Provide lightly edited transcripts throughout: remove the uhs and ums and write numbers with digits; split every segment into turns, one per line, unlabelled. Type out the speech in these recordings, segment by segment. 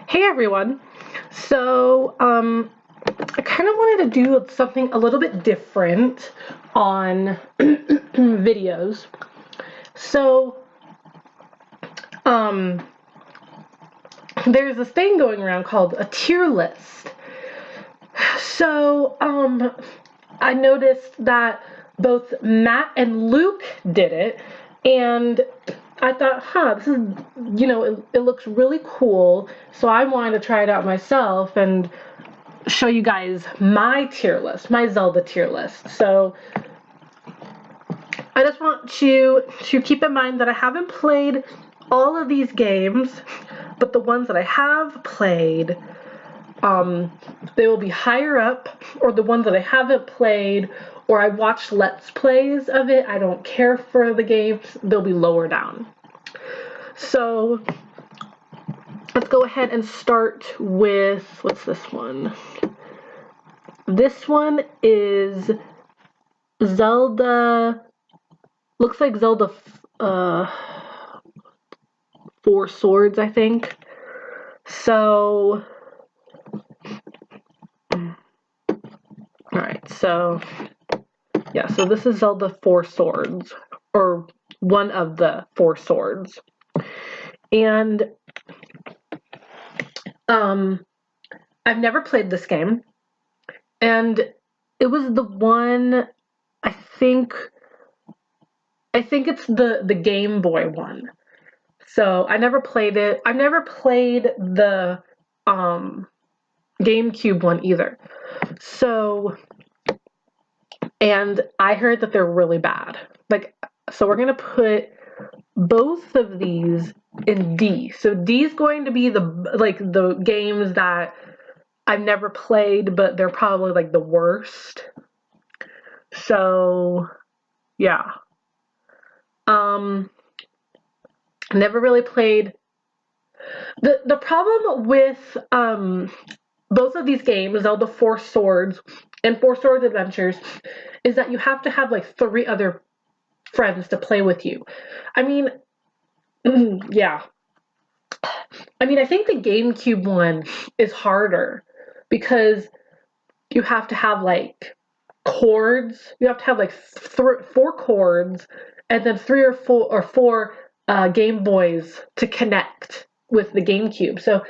Hey everyone. So, I kind of wanted to do something a little bit different on videos. So, um, there's this thing going around called a tier list. So, I noticed that both Matt and Luke did it, and I thought, this is, it looks really cool, so I wanted to try it out myself and show you guys my tier list, my Zelda tier list. So I just want you to keep in mind that I haven't played all of these games, but the ones that I have played, they will be higher up, or the ones that I haven't played, or I watched Let's Plays of it, I don't care for the games, they'll be lower down. So let's go ahead and start with, what's this one? This one is Zelda, looks like Zelda Four Swords, I think. So, alright, so, yeah, so this is Zelda Four Swords, or one of the Four Swords. And, I've never played this game, and it was the one, I think it's the Game Boy one. So I never played it. I never played the GameCube one either. So, and I heard that they're really bad. So we're gonna put both of these in D. So D is going to be the games that I've never played, but they're probably like the worst. So, yeah. Never really played. The problem with both of these games, Zelda Four Swords and Four Swords Adventures, is that you have to have like 3 other friends to play with you. I mean, yeah. I mean, I think the GameCube one is harder because you have to have like chords. You have to have like 4 chords and then 3 or 4 Game Boys to connect with the GameCube. So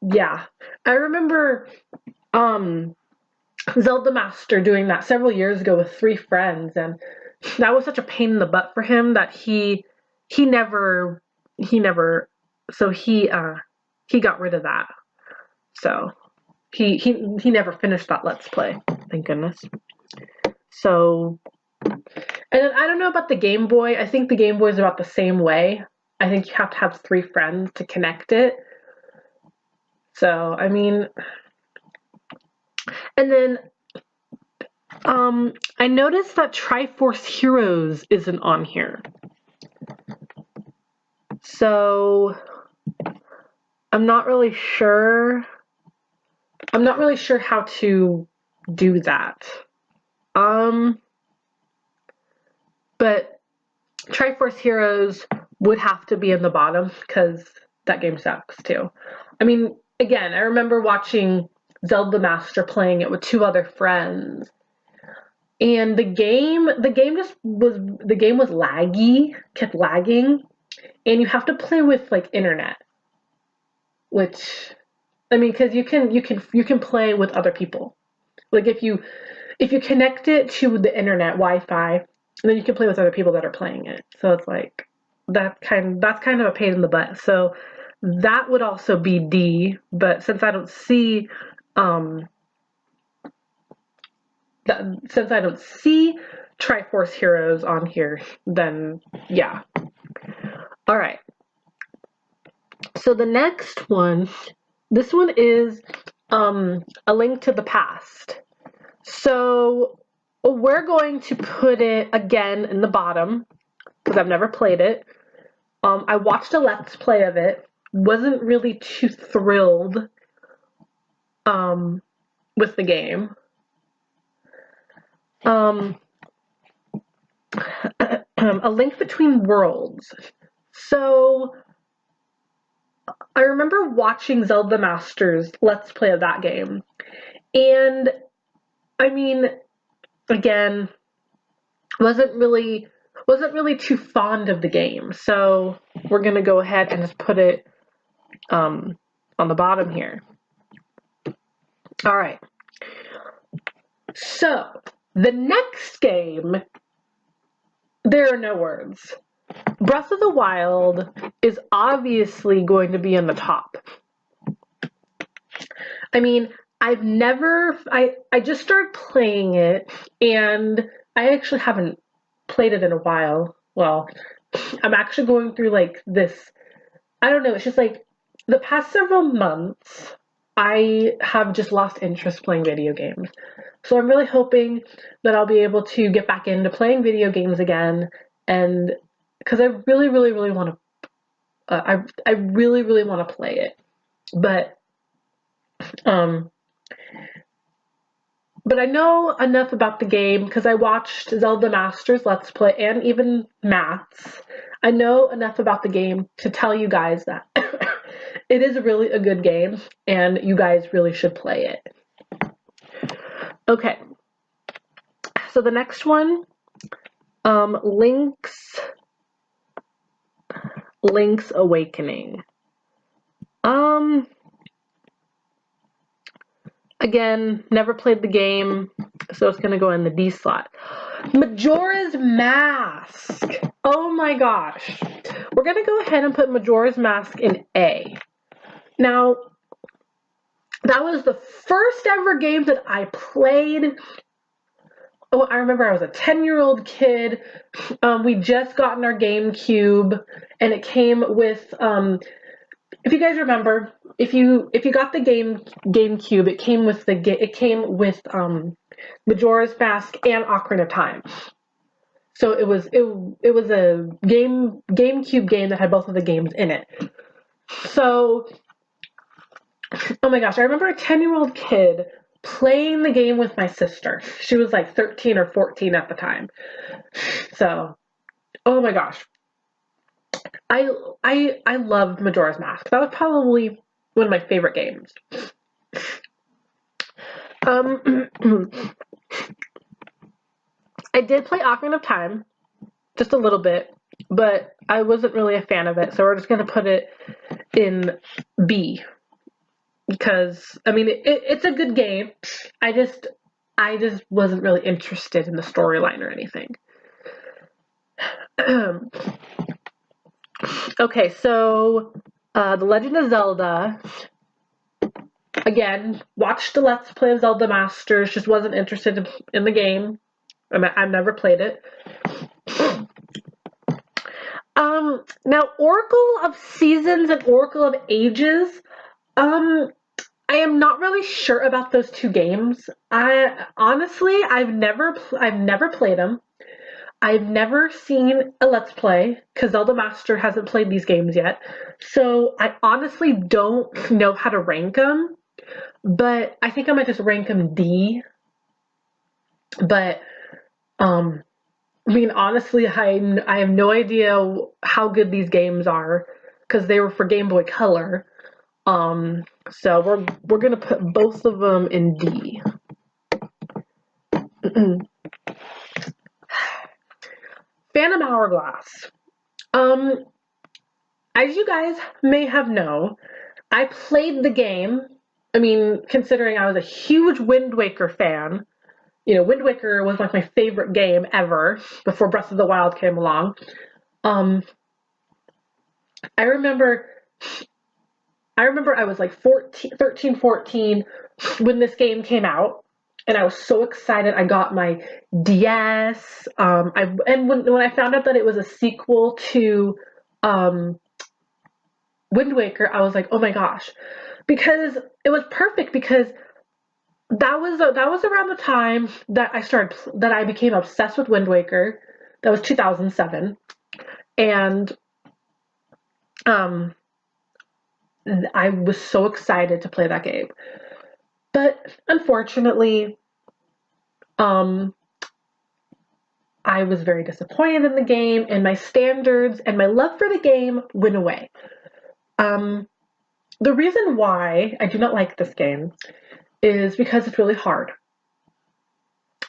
yeah, I remember Zelda Master doing that several years ago with 3 friends, and that was such a pain in the butt for him that he never so he got rid of that. So he never finished that Let's Play, thank goodness. So, and then I don't know about the Game Boy. I think the Game Boy is about the same way. I think you have to have 3 friends to connect it. So, I mean, and then I noticed that Triforce Heroes isn't on here. So, I'm not really sure how to do that. But Triforce Heroes would have to be in the bottom because that game sucks too. I mean, again, I remember watching Zelda Master playing it with 2 other friends, and the game was laggy, kept lagging, and you have to play with like internet, which, I mean, because you can play with other people. Like if you connect it to the internet Wi-Fi, and then you can play with other people that are playing it. So it's like that's kind of a pain in the butt. So that would also be D, but since I don't see Triforce Heroes on here, then yeah. All right. So the next one, this one is A Link to the Past. So we're going to put it again in the bottom because I've never played it. I watched a Let's Play of it. Wasn't really too thrilled with the game. A Link Between Worlds. So I remember watching Zelda Masters Let's Play of that game. And I mean, again, wasn't really too fond of the game. So we're gonna go ahead and just put it on the bottom here. All right. So the next game, there are no words. Breath of the Wild is obviously going to be in the top. I mean, I just started playing it, and I actually haven't played it in a while. Well, I'm actually going through like this, I don't know, it's just like the past several months, I have just lost interest playing video games. So I'm really hoping that I'll be able to get back into playing video games again, and because I really, really, really want to, I really, really want to play it, but I know enough about the game because I watched Zelda Masters Let's Play and even Matt's. I know enough about the game to tell you guys that it is really a good game and you guys really should play it. Okay, so the next one, Link's Awakening. Again, never played the game, so it's gonna go in the D slot. Majora's Mask. Oh my gosh. We're gonna go ahead and put Majora's Mask in A. Now, that was the first ever game that I played. Oh, I remember I was a 10-year-old kid. We just gotten our GameCube, and it came with, if you guys remember, if you got the GameCube, it came with Majora's Mask and Ocarina of Time. So it was a GameCube game that had both of the games in it. So, oh my gosh, I remember a 10-year-old kid playing the game with my sister. She was like 13 or 14 at the time. So, oh my gosh. I loved Majora's Mask. That was probably one of my favorite games. I did play Ocarina of Time, just a little bit, but I wasn't really a fan of it, so we're just going to put it in B. Because, I mean, it's a good game. I just wasn't really interested in the storyline or anything. Okay, so The Legend of Zelda. Again, watched the Let's Play of Zelda Masters, just wasn't interested in the game. I've never played it. Now, Oracle of Seasons and Oracle of Ages, I am not really sure about those two games. I've never played them. I've never seen a Let's Play because Zelda Master hasn't played these games yet. So I honestly don't know how to rank them, but I think I might just rank them D. But, I mean, honestly, I have no idea how good these games are because they were for Game Boy Color. So we're gonna put both of them in D. Phantom Hourglass. As you guys may have known, I played the game. I mean, considering I was a huge Wind Waker fan, you know, Wind Waker was like my favorite game ever before Breath of the Wild came along. I remember I was like 13, 14 when this game came out, and I was so excited. I got my DS. When I found out that it was a sequel to Wind Waker, I was like, oh my gosh, because it was perfect because that was around the time that I became obsessed with Wind Waker. That was 2007, and I was so excited to play that game. But unfortunately, I was very disappointed in the game, and my standards and my love for the game went away. the reason why I do not like this game is because it's really hard.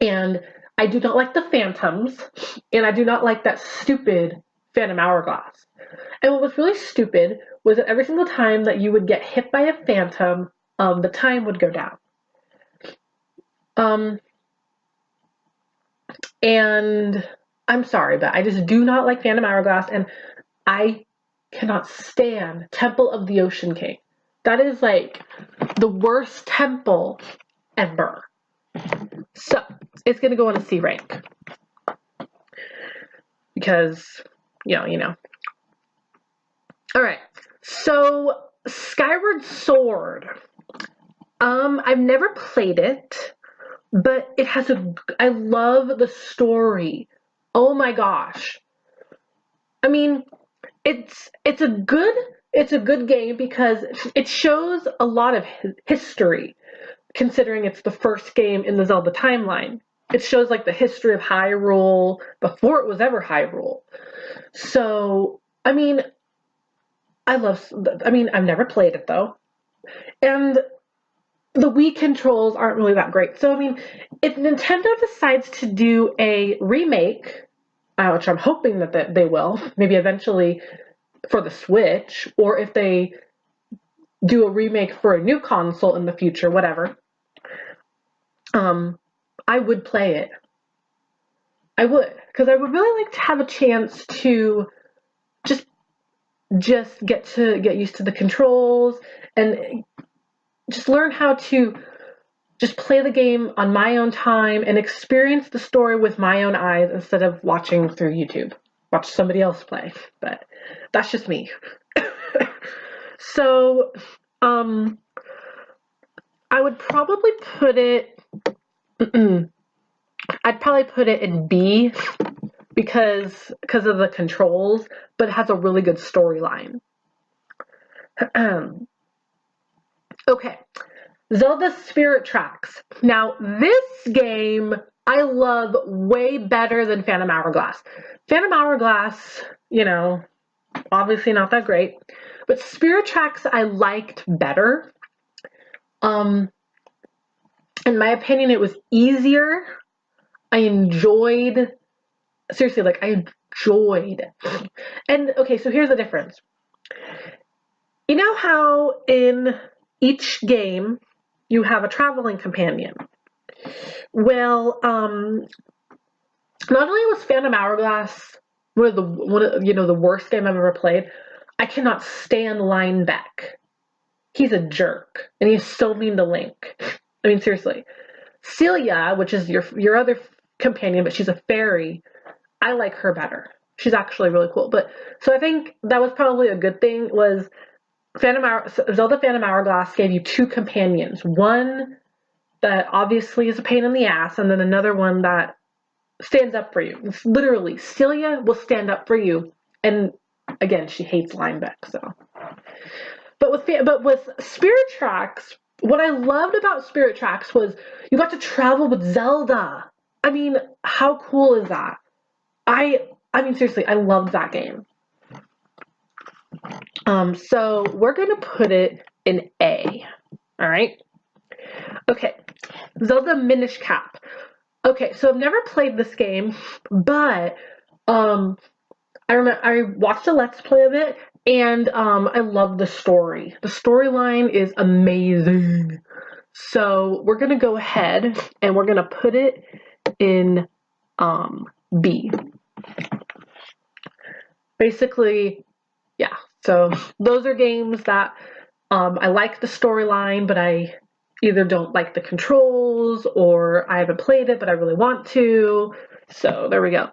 And I do not like the phantoms, and I do not like that stupid Phantom Hourglass. And what was really stupid was that every single time that you would get hit by a phantom, the time would go down. And I'm sorry, but I just do not like Phantom Hourglass, and I cannot stand Temple of the Ocean King. That is like the worst temple ever. So it's gonna go on a C rank because you know. All right, so Skyward Sword. I've never played it, but it has I love the story. Oh my gosh. I mean, it's a good game because it shows a lot of history, considering it's the first game in the Zelda timeline. It shows like the history of Hyrule before it was ever Hyrule. So, I mean, I've never played it though. And the Wii controls aren't really that great. So, I mean, if Nintendo decides to do a remake, which I'm hoping that they will, maybe eventually for the Switch, or if they do a remake for a new console in the future, whatever, I would play it. I would, because I would really like to have a chance to just get used to the controls and just learn how to just play the game on my own time and experience the story with my own eyes instead of watching through YouTube. Watch somebody else play, but that's just me. So, I would probably put it, I'd probably put it in B because of the controls, but it has a really good storyline. Okay, Zelda Spirit Tracks. Now, this game I love way better than Phantom Hourglass. Phantom Hourglass, obviously not that great, but Spirit Tracks I liked better. In my opinion, it was easier. I enjoyed. And okay, so here's the difference. You know how in each game you have a traveling companion? Well, not only was Phantom Hourglass one of the worst game I've ever played, I cannot stand Linebeck. He's a jerk, and he's so mean to Link. I mean, seriously. Celia, which is your other companion, but she's a fairy, I like her better. She's actually really cool. But so I think that was probably a good thing. Was Zelda Phantom Hourglass gave you two companions. One that obviously is a pain in the ass, and then another one that stands up for you. It's literally, Celia will stand up for you. And again, she hates Linebeck, so. But with Spirit Tracks, what I loved about Spirit Tracks was you got to travel with Zelda. I mean, how cool is that? I mean, seriously, I loved that game. So we're gonna put it in A. All right. Okay, Zelda Minish Cap. Okay, so I've never played this game, but I remember I watched a Let's Play of it, and I love the story. The storyline is amazing. So we're gonna go ahead and we're gonna put it in B. Basically, yeah. So those are games that I like the storyline, but I either don't like the controls or I haven't played it, but I really want to. So there we go.